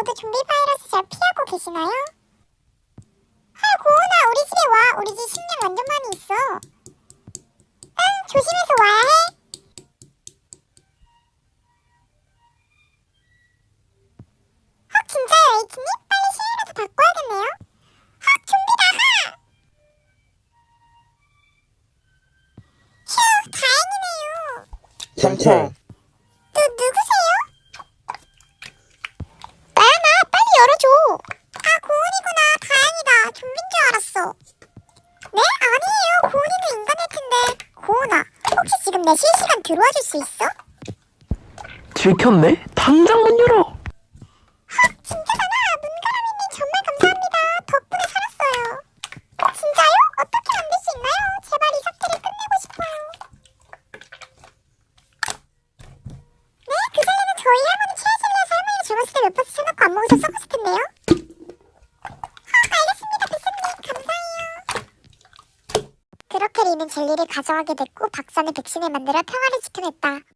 모두 좀비 바이러스 잘 피하고 계시나요? 고은아, 우리 집에 와. 우리 집 식량 완전 많이 있어. 응, 조심해서 와야 해. 진짜요, 에이티님? 빨리 실내라도 바꿔야겠네요. 좀비다, 휴, 다행이네요. 경찰. 누구세요? 나야, 빨리 열어줘. 고은이구나. 다행이다. 좀비인 줄 알았어. 네? 아니에요. 고은이는 인간일 텐데. 고은아, 혹시 지금 내 실시간 들어와 줄 수 있어? 들켰네? 당장 문 열어. 진짜잖아. 문가람이님 정말 감사합니다. 덕분에 살았어요. 진짜요? 어떻게 만들 수 있나요? 제발 이 사태를 끝내고 싶어요. 네? 그 전에는 저희 할머니 치아실내에서 할머니가 젊었을 때 몇 번씩 사놓고 안 먹으셔서 썩었을 텐데요. 알겠습니다, 백사님. 감사해요. 그렇게 리는 젤리를 가져가게 됐고 박사는 백신을 만들어 평화를 지켜냈다.